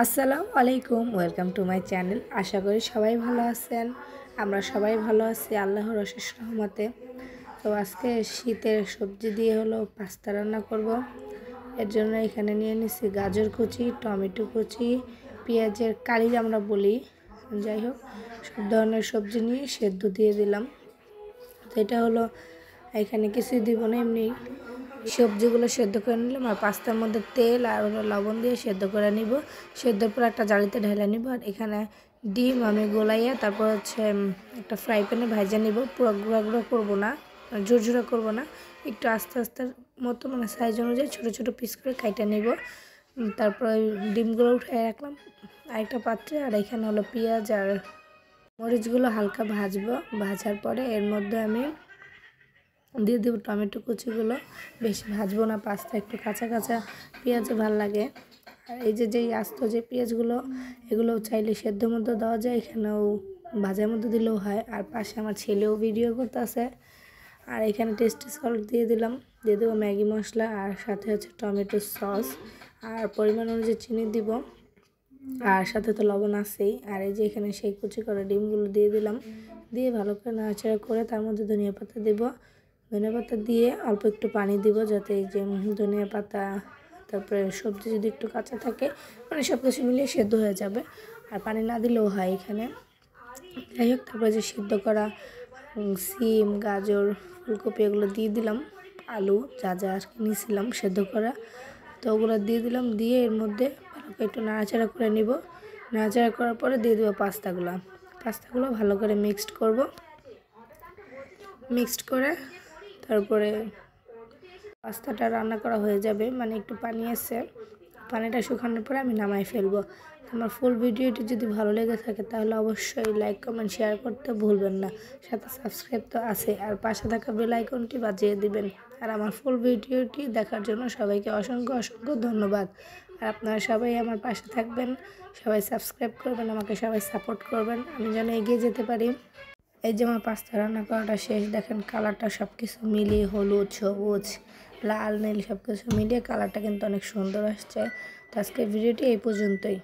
আসসালামু আলাইকুম, welcome to my channel. আশা করি সবাই ভালো আছেন। আমরা সবাই ভালো আছি আল্লাহর অশেষ রহমতে। তো আজকে শীতের সবজি দিয়ে হলো পাস্তা রান্না করব। এর জন্য এখানে নিয়ে নিচ্ছি গাজর কুচি, টমেটো কুচি, পেঁয়াজের কালি আমরা বলি, যাই হোক সব ধরনের সবজি নিয়ে সেদ্ধ দিয়ে দিলাম। তো এটা হলো এখানে কিছুই দিব না, এমনি সবজিগুলো সেদ্ধ করে নিলাম আর পাস্তার মধ্যে তেল আর লবণ দিয়ে সেদ্ধ করে নিব। সেদ্ধর পর একটা জালিতে ঢেলে নিব। আর এখানে ডিম আমি গোলাইয়া তারপর একটা ফ্রাই প্যানে ভাজা নিব। পুরো গুঁড়া গুঁড়ো করবো না, ঝুরঝুরা করবো না, একটু আস্তে আস্তে মতো সাইজ অনুযায়ী ছোটো ছোটো পিস করে কাইটা নিব। তারপর ওই ডিমগুলো উঠিয়ে রাখলাম আরেকটা পাত্রে। আর এখানে হলো পেঁয়াজ আর মরিচগুলো হালকা ভাজবো। ভাজার পরে এর মধ্যে আমি দিয়ে দেবো টমেটো কুচিগুলো। বেশি ভাজবো না, পাস্তা একটু কাঁচা কাঁচা পেঁয়াজে ভাল লাগে। আর এই যেই আস্ত যে পেঁয়াজগুলো, এগুলো চাইলে সেদ্ধ মধ্যে দেওয়া যায়, এখানেও ভাজার মধ্যে দিলেও হয়। আর পাশে আমার ছেলেও ভিডিও করতেছে। আর এখানে টেস্টি সল্ট দিয়ে দিলাম, দিয়ে দেবো ম্যাগি মশলা, আর সাথে টমেটো সস, আর পরিমাণ অনুযায়ী চিনি দিব, আর সাথে তো লবণ আছেই। আর এই যে এখানে সেই কুচি করা ডিমগুলো দিয়ে দিলাম, দিয়ে ভালো করে নাড়াচাড়া করে তার মধ্যে ধনিয়া পাতা দেব। ধনিয়া পাতা দিয়ে অল্প একটু পানি দিব, যাতে এই যে ধনিয়া পাতা তারপরে সবজি যদি একটু কাঁচা থাকে সব কিছু মিলিয়ে সেদ্ধ হয়ে যাবে। আর পানি না দিলেও হয় এখানে, যাই হোক। তারপরে যে সিদ্ধ করা সিম, গাজর, ফুলকপি এগুলো দিয়ে দিলাম, আলু যা যা আর কি নিয়েছিলাম সেদ্ধ করা, তো ওগুলো দিয়ে দিলাম। দিয়ে এর মধ্যে ভালো করে একটু নাড়াচাড়া করে নিব। নাড়াচাড়া করার পরে দিয়ে দেবো পাস্তাগুলো ভালো করে মিক্সড করব। মিক্সড করে তারপরে পাস্তাটা রান্না করা হয়ে যাবে, একটু পানি আছে, পানিটা শুকানোর পরে আমি নামাই ফেলবো। আমার ফুল ভিডিওটি যদি ভালো লেগে থাকে তাহলে অবশ্যই লাইক কমেন্ট শেয়ার করতে ভুলবেন না। সাথে সাবস্ক্রাইব তো আছে, আর পাশে থাকা বেল আইকনটি বাজিয়ে দিবেন। আর আমার ফুল ভিডিওটি দেখার জন্য সবাইকে অসংখ্য অসংখ্য ধন্যবাদ। আর আপনারা সবাই আমার পাশে থাকবেন, সবাই সাবস্ক্রাইব করবেন, আমাকে সবাই সাপোর্ট করবেন, আমি যেন এগিয়ে যেতে পারি। এই যে আমার পাস্তা রান্না করাটা শেষ, দেখেন কালারটা সব কিছু মিলিয়ে হলুদ, সবুজ, লাল, নীল সব কিছু মিলিয়ে কালারটা কিন্তু অনেক সুন্দর আসছে। তো আজকের ভিডিওটি এই পর্যন্তই।